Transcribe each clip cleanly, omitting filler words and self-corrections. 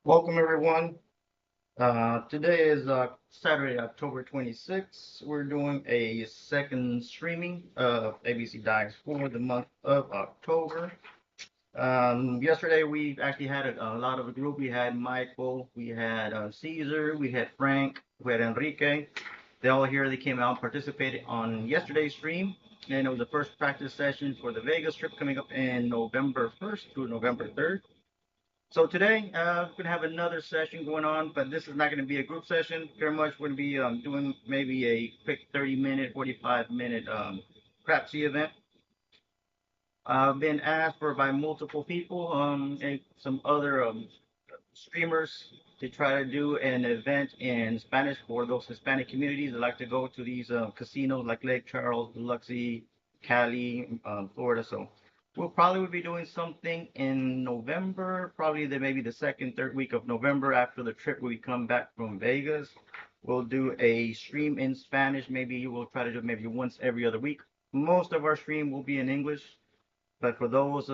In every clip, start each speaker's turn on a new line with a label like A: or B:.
A: Welcome everyone. Today is Saturday, October 26th. We're doing a second streaming of ABCDice for the month of October. Yesterday we actually had a lot of a group. We had Michael, we had Caesar, we had Frank, we had Enrique. They all here. They came out and participated on yesterday's stream, and it was the first practice session for the Vegas trip coming up in November 1st through November 3rd. So today, we're gonna have another session going on, but this is not gonna be a group session. Very much we're gonna be doing maybe a quick 30-minute, 45-minute Crapsee event. I've been asked for by multiple people and some other streamers to try to do an event in Spanish for those Hispanic communities that like to go to these casinos like Lake Charles, Biloxi, Cali, Florida. So we'll probably be doing something in November, probably maybe the second, third week of November after the trip we come back from Vegas. We'll do a stream in Spanish. Maybe we'll try to do maybe once every other week. Most of our stream will be in English. But for those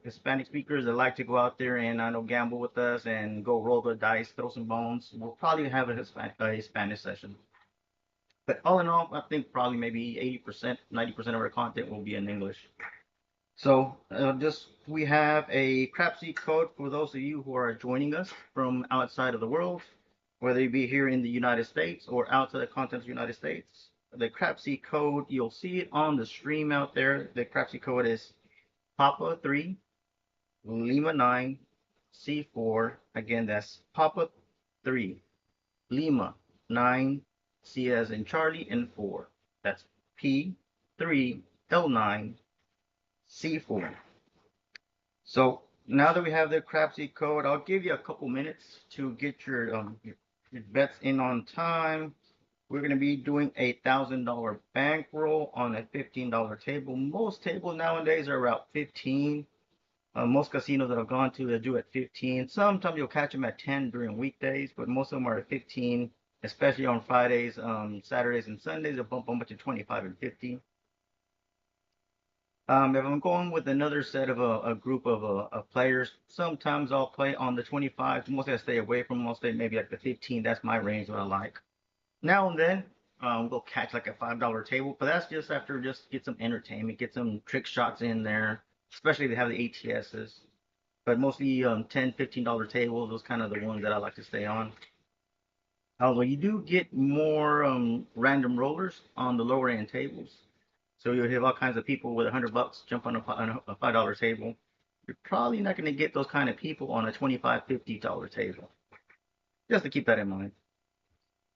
A: Hispanic speakers that like to go out there and I know gamble with us and go roll the dice, throw some bones, we'll probably have a Spanish session. But all in all, I think probably maybe 80%, 90% of our content will be in English. So just we have a Crapsee code for those of you who are joining us from outside of the world, whether you be here in the United States or outside the continent of the United States. The Crapsee code, you'll see it on the stream out there. The Crapsee code is Papa 3, Lima 9, C4. Again, that's Papa 3, Lima 9, C as in Charlie, and 4. That's P3, L9, C4. So now that we have the Crapsee code, I'll give you a couple minutes to get your bets in on time. We're going to be doing a $1,000 bankroll on a $15 table. Most tables nowadays are around 15. Most casinos that I've gone to, they do at 15. Sometimes you'll catch them at 10 during weekdays, but most of them are at 15, especially on Fridays, Saturdays, and Sundays. They'll bump them up to 25 and 50. If I'm going with another set of a group of players, sometimes I'll play on the 25. Mostly I stay away from them. I'll stay maybe like the 15. That's my range what I like. Now and then, we'll catch like a $5 table, but that's just after just get some entertainment, get some trick shots in there, especially if they have the ATSs. But mostly 10, $15 tables, those kind of the ones that I like to stay on. Although you do get more random rollers on the lower end tables. So you'll have all kinds of people with $100 jump on a $5 table. You're probably not going to get those kind of people on a $25, $50 table. Just to keep that in mind.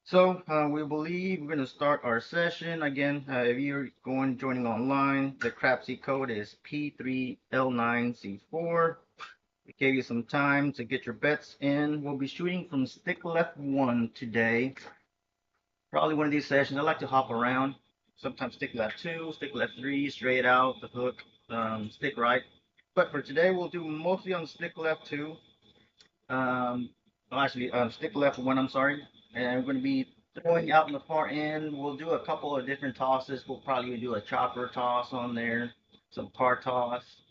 A: So we believe we're going to start our session. Again, if you're joining online, the Crapsee code is P3L9C4. We gave you some time to get your bets in. We'll be shooting from stick left 1 today. Probably one of these sessions. I like to hop around. Sometimes stick left 2, stick left 3, straight out, the hook, stick right. But for today, we'll do mostly on stick left 2. Actually, stick left 1, I'm sorry. And we're going to be throwing out in the far end. We'll do a couple of different tosses. We'll probably do a chopper toss on there, some par toss.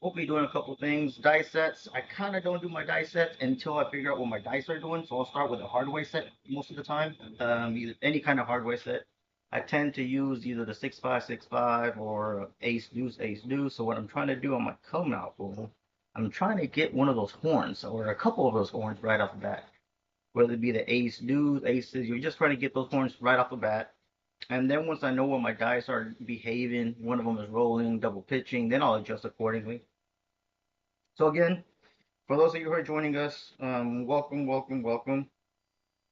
A: We'll be doing a couple of things. Dice sets. I kind of don't do my dice sets until I figure out what my dice are doing. So I'll start with a hardware set most of the time. Either any kind of hardware set. I tend to use either the 6-5, 6-5 or ace deuce, ace deuce. So what I'm trying to do on my come out pool, I'm trying to get one of those horns or a couple of those horns right off the bat. Whether it be the ace deuce, aces, you're just trying to get those horns right off the bat. And then once I know what my dice are behaving, one of them is rolling, double pitching, then I'll adjust accordingly. So again, for those of you who are joining us, welcome, welcome, welcome.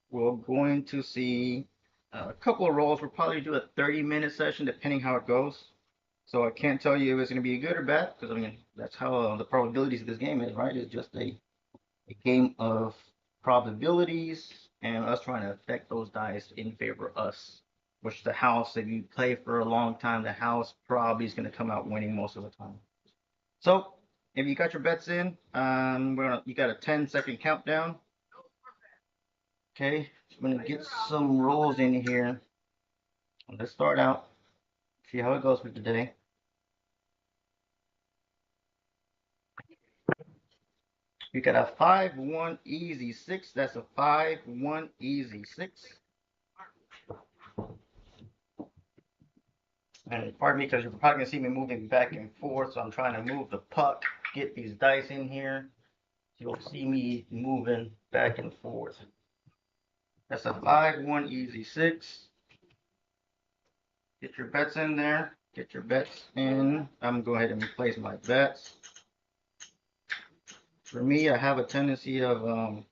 A: We're going to see a couple of rolls. We'll probably do a 30-minute session depending how it goes. So I can't tell you if it's going to be good or bad because I mean that's how the probabilities of this game is, right? It's just a game of probabilities and us trying to affect those dice in favor of us. Which the house, if you play for a long time, the house probably is going to come out winning most of the time. So if you got your bets in, you got a 10-second countdown. Okay, I'm gonna get some rolls in here. Let's start out. See how it goes for today. We got a 5-1 easy 6. That's a 5-1 easy 6. And pardon me, because you're probably gonna see me moving back and forth, so I'm trying to move the puck, get these dice in here. You'll see me moving back and forth. That's a 5-1 easy 6. Get your bets in there. Get your bets in. I'm gonna go ahead and place my bets. For me, I have a tendency of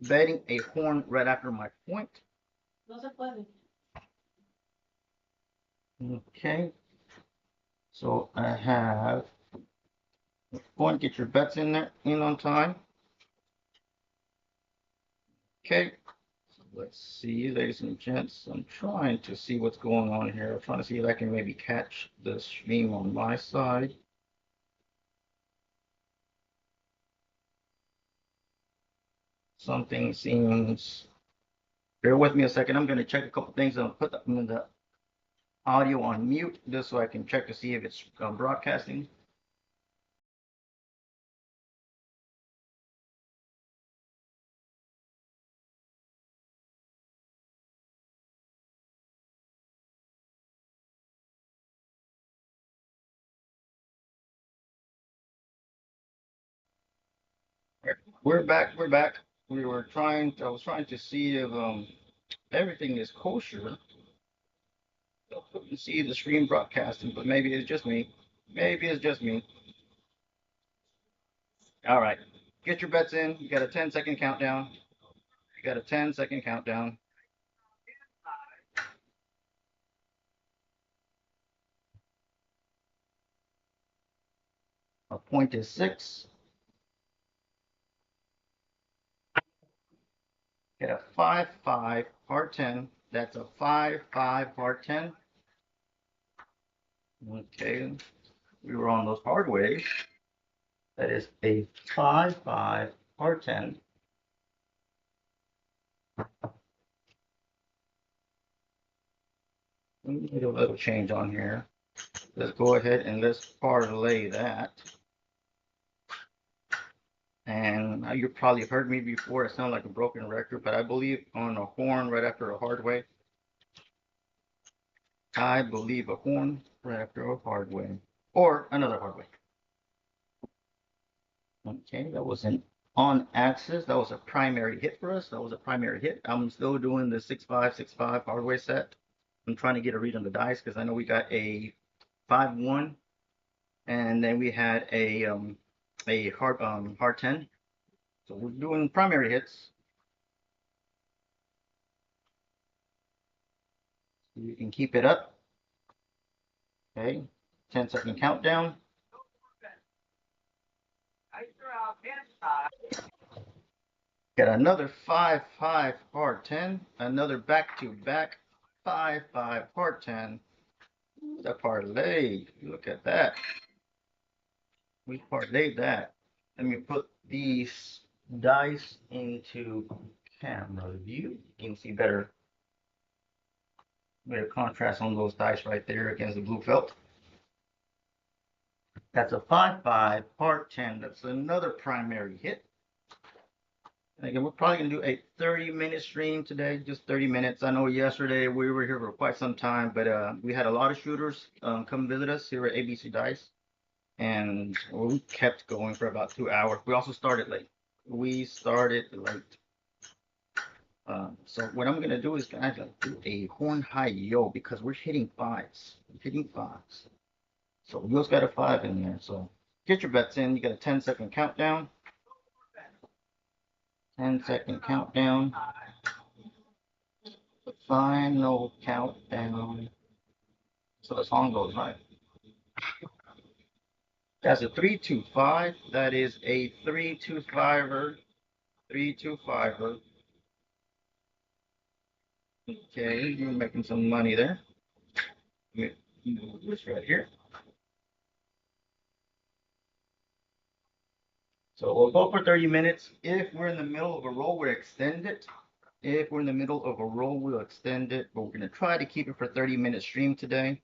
A: betting a horn right after my point. Okay. So I have. Go and get your bets in there in on time. Okay. So let's see, ladies and gents. I'm trying to see what's going on here. I'm trying to see if I can maybe catch the stream on my side. Something seems. Bear with me a second. I'm going to check a couple things. I'll put the audio on mute just so I can check to see if it's broadcasting. We're back. We're back. I was trying to see if everything is kosher. I couldn't see the screen broadcasting, but maybe it's just me. Maybe it's just me. All right. Get your bets in. You got a 10-second countdown. You got a 10-second countdown. Our point is 6. Get a 5-5 hard 10. That's a 5-5 hard 10. Okay. We were on those hard ways. That is a 5-5 hard 10. Let me do a little change on here. Let's go ahead and let's parlay that. And you probably heard me before. I sound like a broken record, but I believe on a horn right after a hard way. I believe a horn right after a hard way. Or another hard way. Okay, that was an on axis. That was a primary hit for us. That was a primary hit. I'm still doing the 6-5, 6-5 hard way set. I'm trying to get a read on the dice because I know we got a 5-1, and then we had a hard 10. So we're doing primary hits. You can keep it up. Okay, 10-second countdown. Got another 5-5 hard 10. Another back-to-back 5-5 hard 10. The parlay. Look at that. We parlayed that. Let me put these dice into camera view. You can see better contrast on those dice right there against the blue felt. That's a 5-5 hard 10. That's another primary hit. And again, we're probably going to do a 30-minute stream today, just 30 minutes. I know yesterday we were here for quite some time, but we had a lot of shooters come visit us here at ABCDice. And we kept going for about 2 hours. We also started late. So what I'm gonna do is kind of do a horn high yo because we're hitting fives. So we also got a 5 in there. So get your bets in. You got a 10-second countdown. 10-second countdown. The final countdown. So the song goes right. That's a 3-2-5. That is a 3-2-5er. 3-2-5er. Okay, you're making some money there. Let me move this right here. So we'll go for 30 minutes. If we're in the middle of a roll, we'll extend it. If we're in the middle of a roll, we'll extend it. But we're going to try to keep it for 30-minute stream today.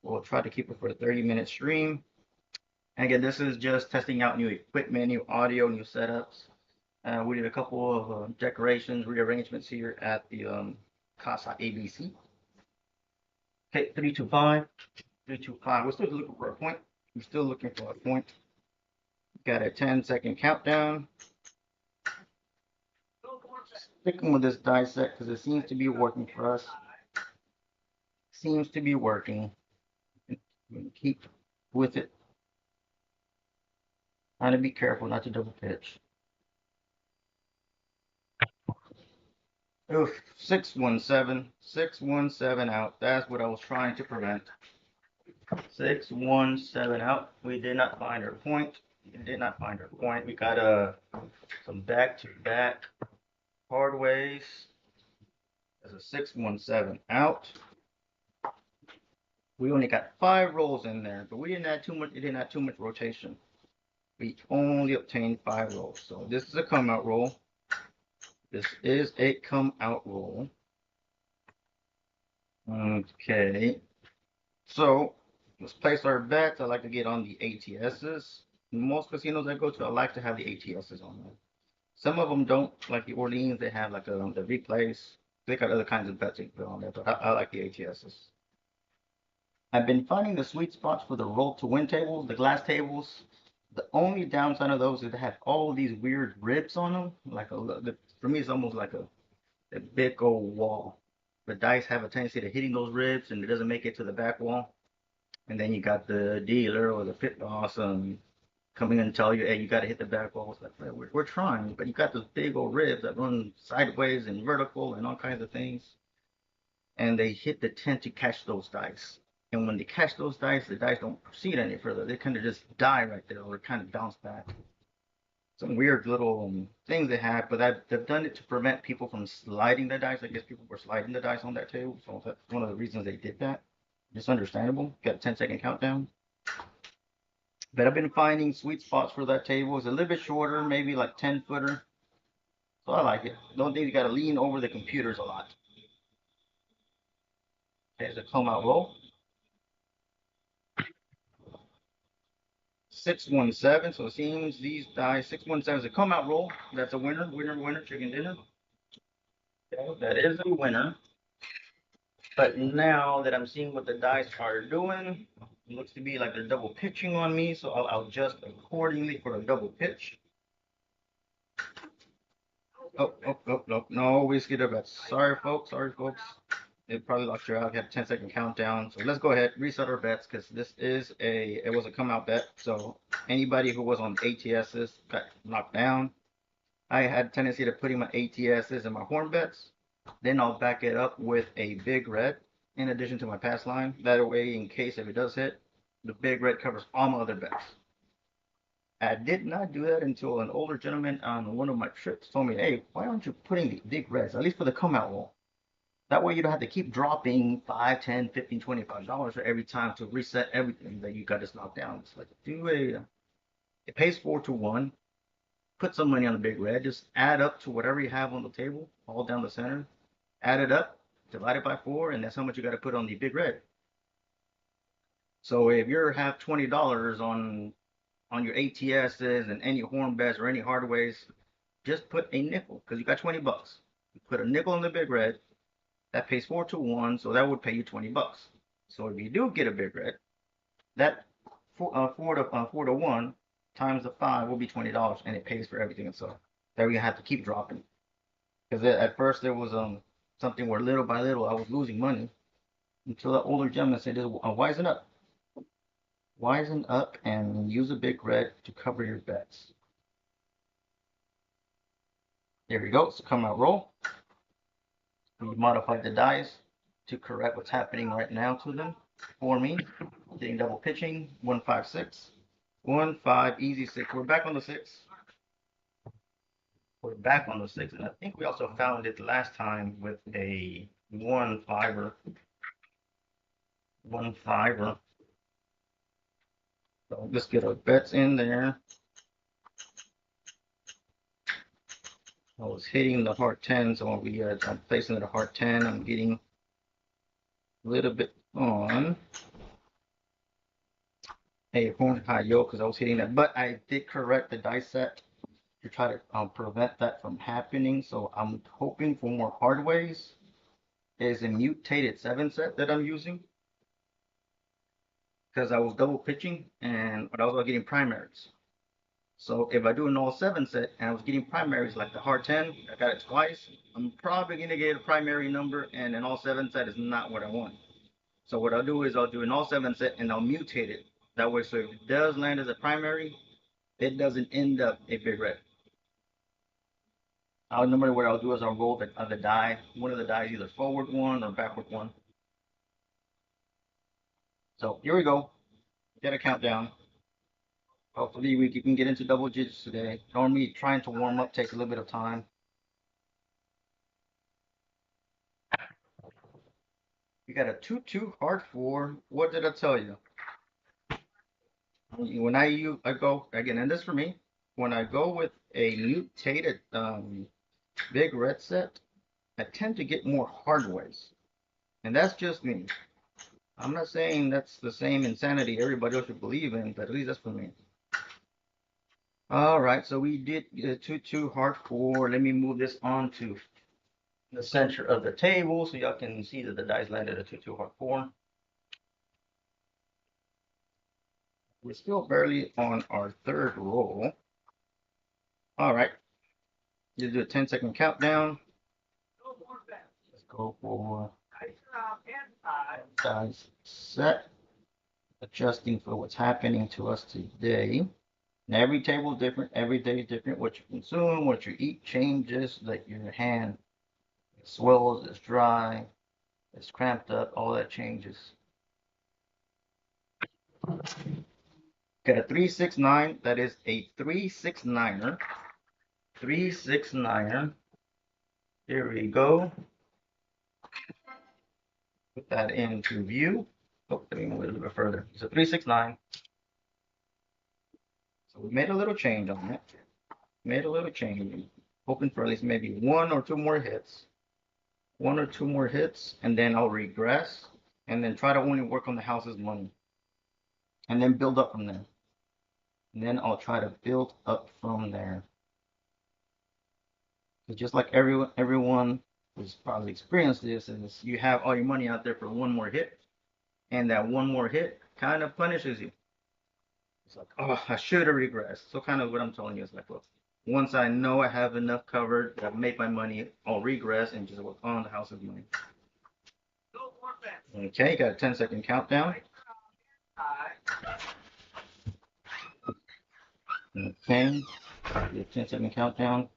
A: We'll try to keep it for a 30-minute stream. And again, this is just testing out new equipment, new audio, new setups. We did a couple of decorations, rearrangements here at the Casa ABC. Okay, 325, 325. We're still looking for a point. We're still looking for a point. Got a 10-second countdown. Sticking with this die set because it seems to be working for us. Seems to be working. Keep with it. Trying to be careful not to double pitch. Oof, 617, 617 out. That's what I was trying to prevent. 617 out. We did not find our point. We did not find our point. We got some back-to-back hard ways. There's a 617 out. We only got 5 rolls in there, but we didn't add too much. It didn't add too much rotation. We only obtained 5 rolls. So this is a come out roll. This is a come out roll. Okay. So let's place our bets. I like to get on the ATSs. Most casinos I go to, I like to have the ATSs on them. Some of them don't, like the Orleans, they have like the replays. They got other kinds of bets you can put on there, but I like the ATSs. I've been finding the sweet spots for the roll to win tables, the glass tables. The only downside of those is they have all these weird ribs on them. For me, it's almost like a big old wall. The dice have a tendency to hitting those ribs, and it doesn't make it to the back wall. And then you got the dealer or the pit boss coming in and tell you, hey, you got to hit the back wall. It's like, well, we're trying, but you got those big old ribs that run sideways and vertical and all kinds of things. And they tend to catch those dice. And when they catch those dice, the dice don't proceed any further. They kind of just die right there or kind of bounce back. Some weird little things they have, but they've done it to prevent people from sliding the dice. I guess people were sliding the dice on that table, so that's one of the reasons they did that. It's understandable. Got a 10-second countdown. But I've been finding sweet spots for that table. It's a little bit shorter, maybe like 10-footer. So I like it. The only thing you got to lean over the computers a lot. There's a come out roll. 617. So it seems these dice 617 is a come out roll. That's a winner, winner, winner, chicken dinner. Okay, that is a winner. But now that I'm seeing what the dice are doing, it looks to be like they're double pitching on me. So I'll adjust accordingly for the double pitch. Oh, no, we skipped our bets. Sorry, folks. It probably locked you out. We had a 10-second countdown. So let's go ahead, reset our bets because it was a come out bet. So anybody who was on ATSs got knocked down. I had a tendency to putting my ATSs and my horn bets. Then I'll back it up with a big red in addition to my pass line. That way, in case if it does hit, the big red covers all my other bets. I did not do that until an older gentleman on one of my trips told me, hey, why aren't you putting the big reds, at least for the come out roll? That way you don't have to keep dropping $5, $10, $15, $25 for every time to reset everything that you got us knocked down. It's like it pays 4-1. Put some money on the big red. Just add up to whatever you have on the table, all down the center. Add it up, divide it by 4, and that's how much you got to put on the big red. So if you have $20 on your ATSs and any horn bets or any hardways, just put a nickel because you got 20 bucks. You put a nickel in the big red, that pays 4-1, so that would pay you 20 bucks. So if you do get a big red, that 4-1 times the 5 will be $20, and it pays for everything. And so there you have to keep dropping because at first there was something where little by little I was losing money until the older gentleman said, "Wisen up." Wisen up and use a big red to cover your bets. There we go. So come out roll. We modified the dice to correct what's happening right now to them for me. Getting double pitching. 1, 5, 6. 1, 5, easy 6. We're back on the 6. We're back on the 6. And I think we also found it last time with a 1 5er. 1 5er. So let's get our bets in there. I was hitting the heart 10, so I'm placing it a heart 10. I'm getting a little bit on. a horn high yoke because I was hitting that, but I did correct the dice set to try to prevent that from happening. So I'm hoping for more hard ways. Is a mutated 7 set that I'm using because I was double pitching and but I was getting primaries. So if I do an all 7 set and I was getting primaries like the hard 10, I got it twice, I'm probably gonna get a primary number and an all 7 set is not what I want. So what I'll do is I'll do an all 7 set and I'll mutate it. That way, so if it does land as a primary, it doesn't end up a big red. I'll normally what I'll do is I'll roll the die, one of the dies, either forward one or backward one. So here we go. Get a countdown. Hopefully we can get into double digits today. Normally trying to warm up takes a little bit of time. We got a 2-2 hard 4. What did I tell you? When I go again, and this for me, when I go with a mutated big red set, I tend to get more hard ways. And that's just me. I'm not saying that's the same insanity everybody else should believe in, but at least that's for me. All right, so we did get a 2-2 hard 4. Let me move this on to the center of the table so y'all can see that the dice landed a 2-2 hard 4. We're still barely on our third roll. All right, you do a 10-second countdown. Let's go for dice set. Adjusting for what's happening to us today. And every table is different. Every day is different. What you consume, what you eat changes. Like your hand swells, it's dry, it's cramped up. All that changes. Got a 369. That is a 369er. 369er. Here we go. Put that into view. Oh, let me move it a little bit further. It's a 369. So we made a little change on it. Made a little change. Hoping for at least maybe 1 or 2 more hits. 1 or 2 more hits, and then I'll regress, and then try to only work on the house's money. And then build up from there. And then I'll try to build up from there. Because just like everyone who's probably experienced this, is you have all your money out there for 1 more hit, and that 1 more hit kind of punishes you. It's like, oh, I should have regressed. So kind of what I'm telling you is like, look, once I know I have enough covered, I've made my money, I'll regress and just work on the house's money. Okay, got a 10-second countdown. Okay, 10-second countdown.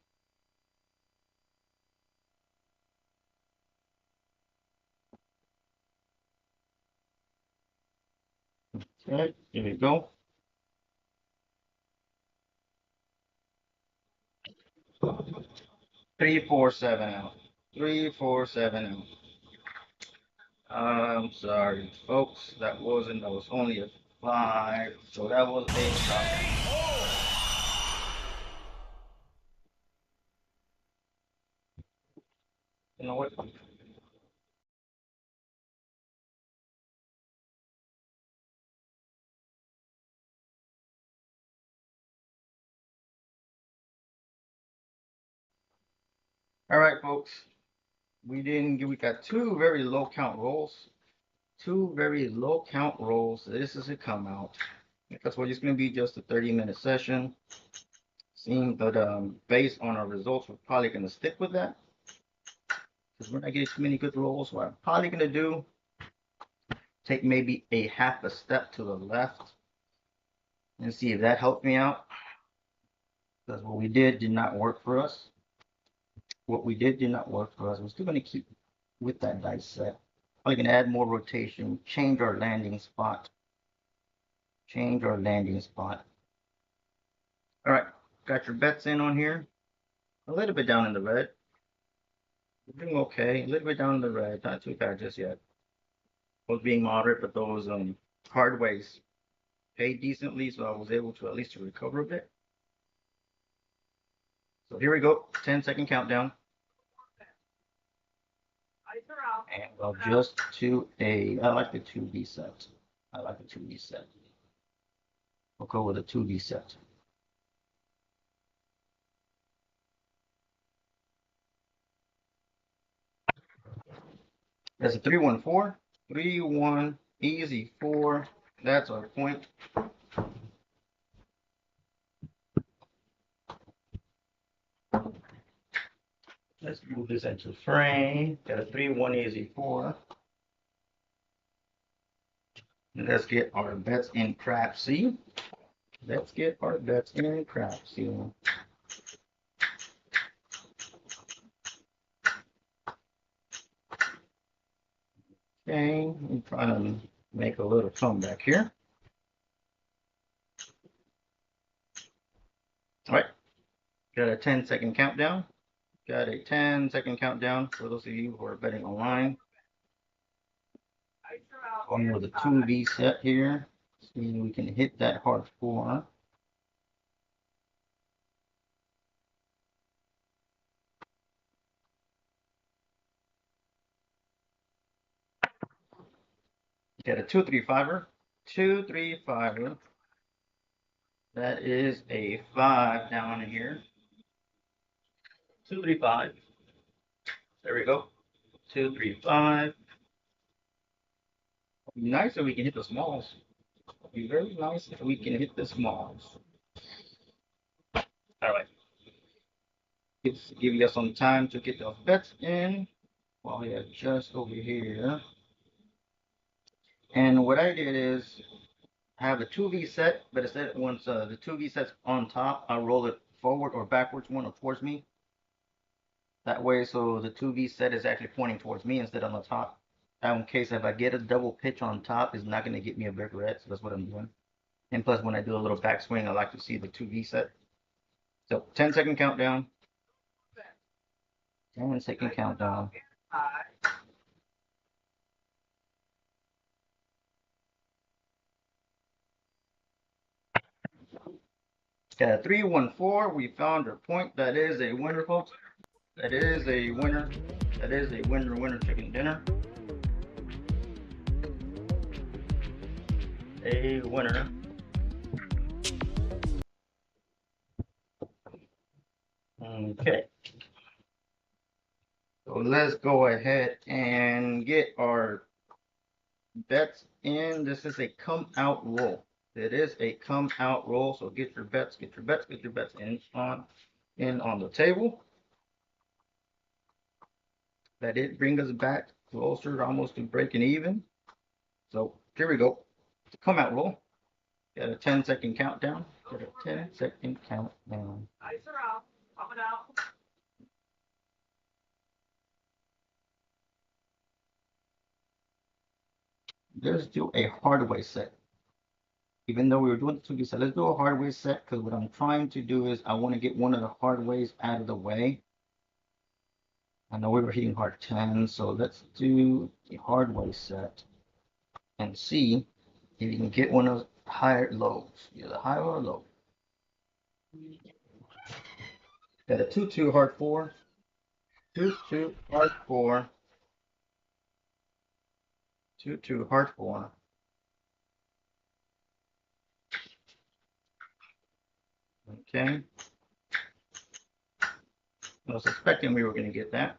A: Okay, here we go. 347 out. 347 out. I'm sorry, folks. That was only a 5. So that was a stop. You know what? All right, folks. We got 2 very low count rolls. 2 very low count rolls. This is a come out. Because we're just going to be just a 30-minute session. Seems that based on our results, we're probably going to stick with that. Because we're not getting too many good rolls. What I'm probably going to do, take maybe a half a step to the left and see if that helped me out. Because what we did not work for us. What we did not work for us. We're still going to keep with that dice set. Probably going to add more rotation, change our landing spot. Change our landing spot. All right, got your bets in on here. A little bit down in the red. We're doing okay. A little bit down in the red. Not too bad just yet. Was being moderate, but those hard ways paid decently, so I was able to at least to recover a bit. So here we go. 10-second countdown. And I'll just to I like the 2B set. I like the 2B set. We'll go with a 2V set. That's a 3-1-4. 3-1, easy 4. That's our point. Let's move this into frame. Got a 3-1, easy 4. And let's get our bets in Crapsee. Let's get our bets in Crapsee. Okay, I'm trying to make a little comeback here. All right, got a 10-second countdown. Got a 10-second countdown for those of you who are betting online. Going with a 2V set here. See if we can hit that hard 4. Got a 2-3-5er. 2-3-5er. That is a 5 down here. 2-3-5. There we go. 2-3-5. Be nice if we can hit the smalls. Be very nice if we can hit the smalls. All right. Give you some time to get those bets in while we adjust over here. And what I did is have a 2V set, but instead once the 2V set's on top, I'll roll it forward or backwards, one or towards me. That way, so the 2V set is actually pointing towards me instead on the top. In case if I get a double pitch on top, it's not going to get me a big red, so that's what I'm doing. And plus, when I do a little backswing, I like to see the 2V set. So 10-second countdown. 10-second countdown. Got a 3-1-4. We found our point. That is a winner, folks. That is a winner. That is a winner chicken dinner. A winner. Okay. So let's go ahead and get our bets in. This is a come out roll. It is a come out roll. So get your bets in on the table. That did bring us back closer, almost to breaking even. So here we go. Come out roll. Got a 10-second countdown. Got a 10-second countdown.
B: Ice are out. Coming out.
A: Let's do a hardway set. Even though we were doing the 2D set, let's do a hardway set because what I'm trying to do is I want to get one of the hardways out of the way. I know we were hitting hard 10, so let's do a hardway set and see if you can get one of the higher lows. Either high or low. Got a 2-2 hard 4. 2-2 hard 4. 2-2 hard 4. Okay. I was expecting we were going to get that.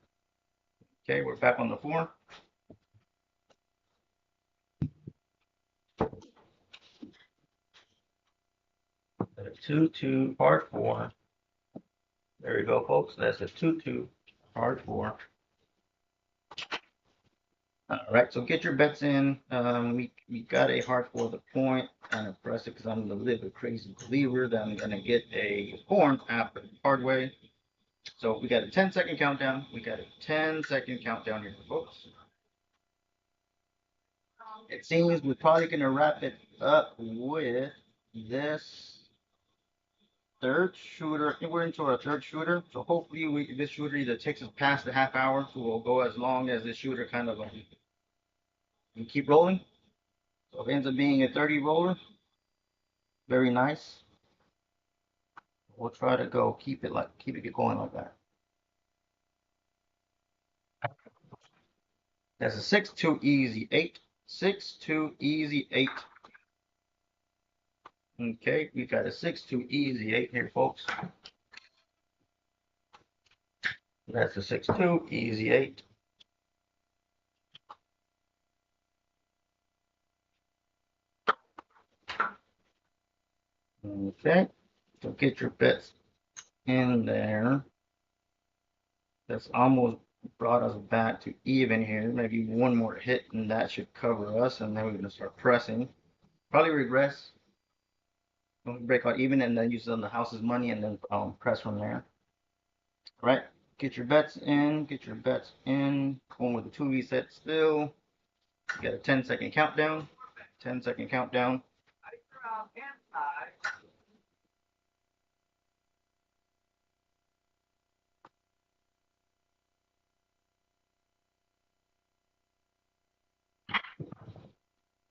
A: Okay, we're back on the 4. Got a 2-2 hard 4. There we go, folks. That's a 2-2 hard 4. All right, so get your bets in. We got a hard 4 the point. Kind of press it because I'm a little bit crazy believer that I'm going to get a horn after the hard way. So we got a 10-second countdown. We got a 10-second countdown here, folks. It seems we're probably going to wrap it up with this third shooter. I think we're into our third shooter. So hopefully this shooter either takes us past the half hour, so we'll go as long as this shooter kind of and keep rolling. So it ends up being a 30 roller. Very nice. We'll try to go keep it going like that. That's a 6-2 easy 8. 6-2 easy 8. Okay, we got a 6-2 easy 8 here, folks. That's a 6-2 easy 8. Okay, so get your bets in there. That's almost brought us back to even here. Maybe one more hit and that should cover us, and then we're gonna start pressing. Probably regress. Break out even and then use on the house's money and then press from there. All right, get your bets in, get your bets in. Going with the 2V set still. You got a 10-second countdown. 10-second countdown.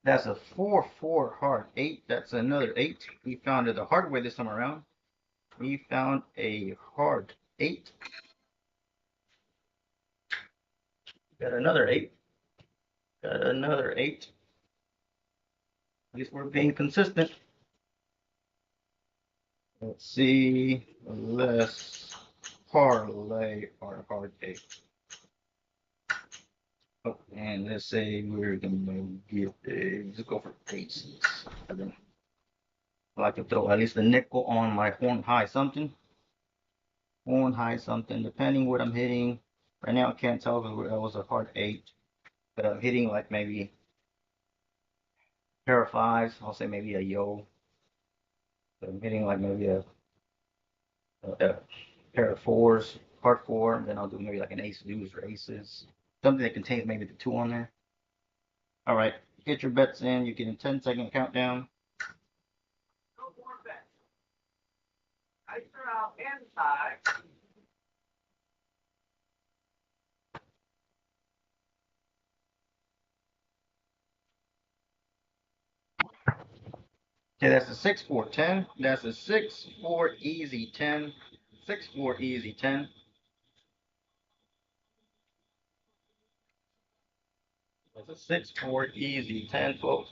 A: That's a 4-4 hard 8. That's another 8. We found it the hard way this time around. We found a hard 8. Got another 8. Got another 8. At least we're being consistent. Let's see. Let's parlay our hard 8. Oh, and let's say we're gonna get let's go for aces. I like to throw at least a nickel on my horn high something. Horn high something, depending what I'm hitting. Right now I can't tell if that was a hard 8, but I'm hitting like maybe a pair of 5s. I'll say maybe a yo. But I'm hitting like maybe a pair of 4s, hard 4, and then I'll do maybe like an ace deuce or aces. Something that contains maybe the 2 on there. All right, get your bets in. You get a 10-second countdown. Okay, that's a 6-4-10. That's a 6-4 easy 10. 6-4 easy 10. That's a 6-4 easy 10, folks.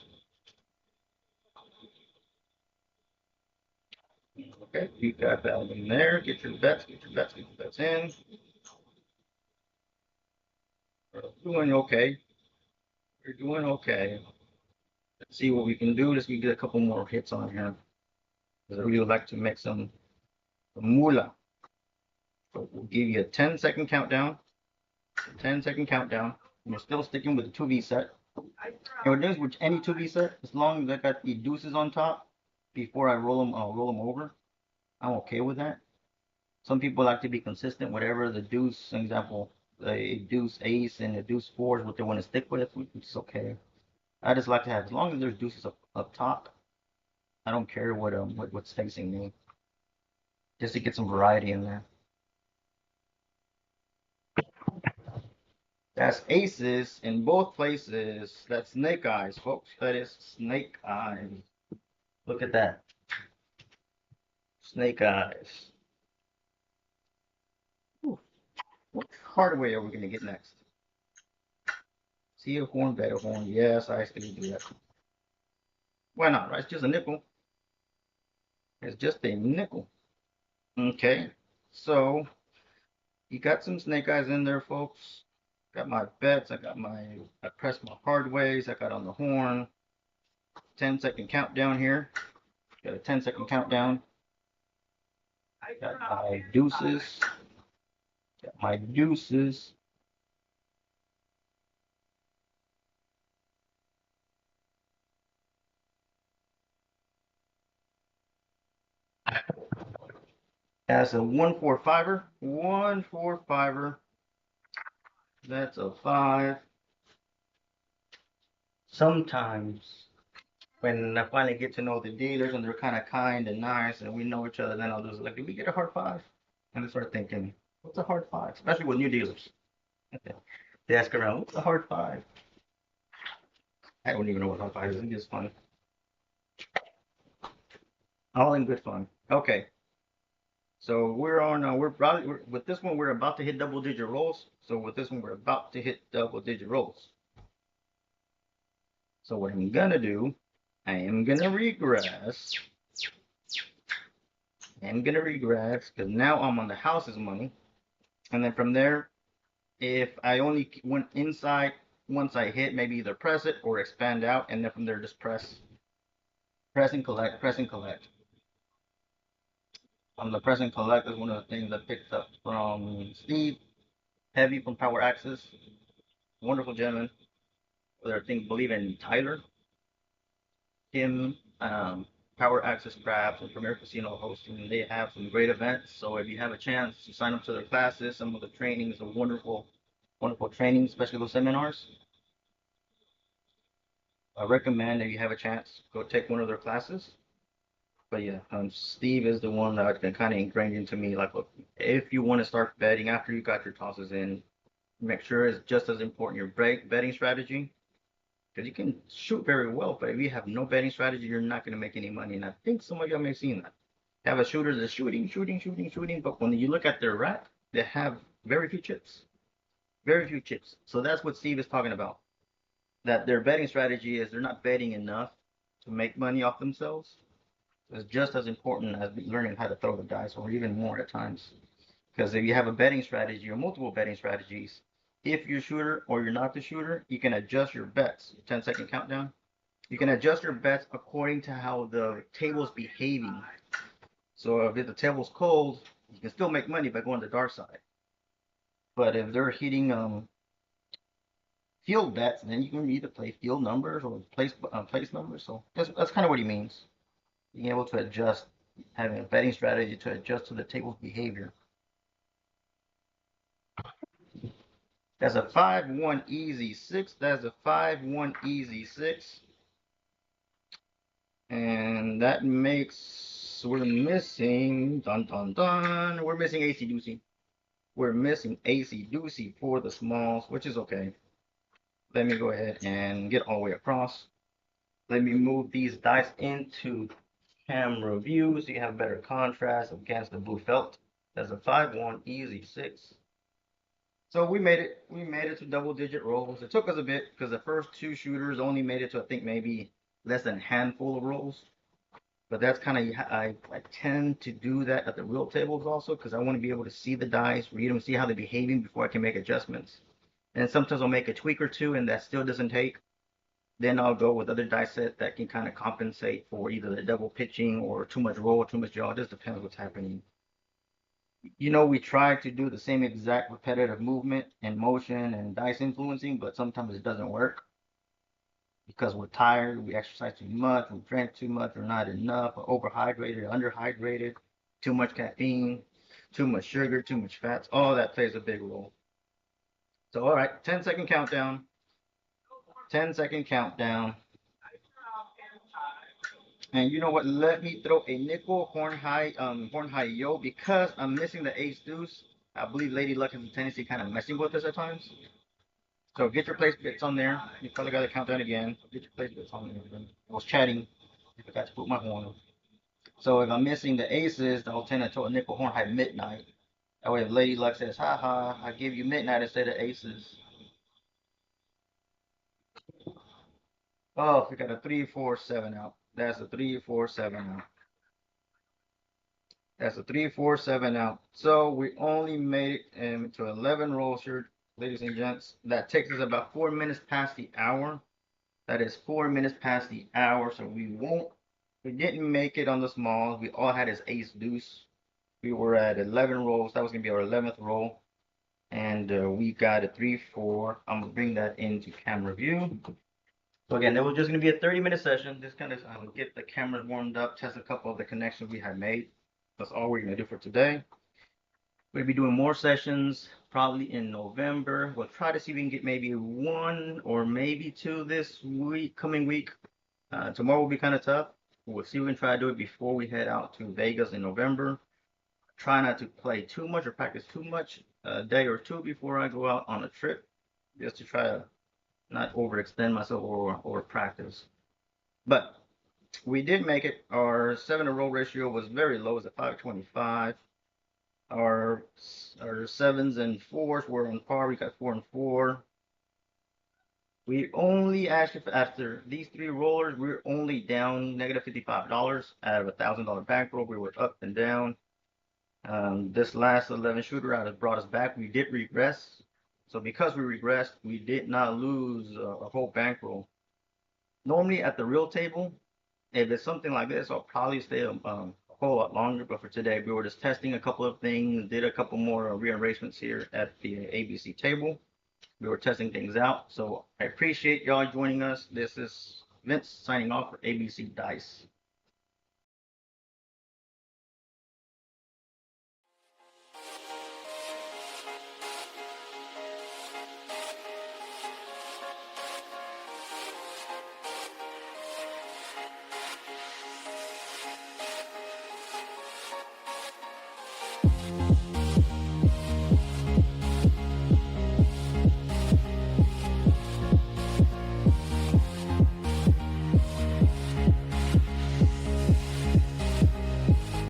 A: Okay, you got that one in there. Get your bets, get your bets, get your bets in. We're doing okay. We're doing okay. Let's see what we can do. Let's get a couple more hits on here. Because I really would like to make some moolah. So we'll give you a 10-second countdown. 10-second countdown. And we're still sticking with the 2V set. And what it is with any 2V set, as long as I got the deuces on top before I roll them over, I'm okay with that. Some people like to be consistent, whatever the deuce, for example, a deuce ace and a deuce 4 is what they want to stick with, which is okay. I just like to have, as long as there's deuces up top, I don't care what's facing me, just to get some variety in there. That's aces in both places. That's snake eyes, folks. That is snake eyes. Look at that. Snake eyes. Ooh, what card way are we gonna get next? See a horn, bet a horn. Yes, I still do that. Why not, right? It's just a nickel. It's just a nickel. Okay, so you got some snake eyes in there, folks. Got my bets. I pressed my hard ways. I got on the horn. 10-second countdown here. Got a 10-second countdown. Got my deuces. Got my deuces. That's a 1-4-5er. 1-4-5er. That's a 5. Sometimes when I finally get to know the dealers and they're kind of kind and nice and we know each other, then I'll just like, did we get a hard 5? And I start thinking, what's a hard 5? Especially with new dealers. They ask around, what's a hard 5? I don't even know what hard 5 is. It's just fun. All in good fun. Okay. So with this one, we're about to hit double digit rolls. So with this one, we're about to hit double digit rolls. So what I'm gonna do, I am gonna regress. I'm gonna regress because now I'm on the house's money. And then from there, if I only went inside, once I hit, maybe either press it or expand out, and then from there just press and collect, press and collect. The press and collect is one of the things I picked up from Steve Heavy from Power Access. Wonderful gentleman. Other things, believe in Tyler, him, Power Access Craps, and Premier Casino hosting. They have some great events. So if you have a chance to sign up to their classes, some of the trainings are wonderful, wonderful training, especially those seminars. I recommend if you have a chance, go take one of their classes. But yeah, Steve is the one that can kind of ingrained into me. Like, look, if you want to start betting after you got your tosses in, make sure it's just as important your betting strategy because you can shoot very well, but if you have no betting strategy, you're not going to make any money. And I think some of y'all may have seen that. They have a shooter that's shooting, shooting, shooting, shooting, but when you look at their rack, they have very few chips, very few chips. So that's what Steve is talking about. That their betting strategy is they're not betting enough to make money off themselves. It's just as important as learning how to throw the dice, or even more at times. Because if you have a betting strategy or multiple betting strategies, if you're a shooter or you're not the shooter, you can adjust your bets. 10-second countdown. You can adjust your bets according to how the table's behaving. So if the table's cold, you can still make money by going to the dark side. But if they're hitting field bets, then you can either play field numbers or place numbers. So that's kind of what he means. Being able to adjust, having a betting strategy to adjust to the table's behavior. That's a 5-1 easy 6. That's a 5-1 easy 6. And that makes, we're missing, dun dun dun, we're missing ACDice. We're missing ACDice for the smalls, which is okay. Let me go ahead and get all the way across. Let me move these dice into camera view so you have better contrast against the blue felt. That's a 5-1 easy 6. So we made it. We made it to double-digit rolls. It took us a bit because the first two shooters only made it to I think maybe less than a handful of rolls. But that's kind of I tend to do that at the real tables also because I want to be able to see the dice, read them, see how they're behaving before I can make adjustments. And sometimes I'll make a tweak or two, and that still doesn't take. Then I'll go with other dice sets that can kind of compensate for either the double pitching or too much roll, or too much draw. It just depends what's happening. We try to do the same exact repetitive movement and motion and dice influencing, but sometimes it doesn't work because we're tired, we exercise too much, we drink too much, or not enough, or overhydrated, or underhydrated, too much caffeine, too much sugar, too much fats. All that plays a big role. So, all right, 10-second countdown. 10-second countdown. And you know what? Let me throw a nickel horn high yo because I'm missing the ace deuce. I believe Lady Luck has a tendency kind of messing with us at times. So get your place bits on there. You probably got to count down again. Get your place bits on there. I was chatting. I forgot to put my horn on. So if I'm missing the aces, I'll tend to throw a nickel horn high midnight. That way if Lady Luck says, ha ha, I give you midnight instead of aces. Oh, we got a 3-4-7 out. That's a 3-4-7 out. That's a 3-4-7 out. So we only made it to 11 rolls here, ladies and gents. That takes us about 4 minutes past the hour. That is 4 minutes past the hour. So we didn't make it on the smalls. We all had his ace deuce. We were at 11 rolls. That was going to be our 11th roll. And we got a 3-4. I'm going to bring that into camera view. So again, that was just going to be a 30-minute session. Just kind of get the cameras warmed up, test a couple of the connections we had made. That's all we're going to do for today. We'll be doing more sessions probably in November. We'll try to see if we can get maybe one or maybe two this coming week. Tomorrow will be kind of tough. We'll see if we can try to do it before we head out to Vegas in November. Try not to play too much or practice too much a day or two before I go out on a trip, just to try to not overextend myself or practice. But we did make it. Our 7-to-roll ratio was very low. It was at 525. Our sevens and fours were on par. We got 4 and 4. We only actually after these three rollers, we're only down negative $55 out of $1,000 bankroll. We were up and down. This last 11 shooter out has brought us back. We did regress. So because we regressed, we did not lose a whole bankroll. Normally at the real table, if it's something like this, I'll probably stay a whole lot longer. But for today, we were just testing a couple of things, did a couple more rearrangements here at the ABC table. We were testing things out. So I appreciate y'all joining us. This is Vince signing off for ABC Dice.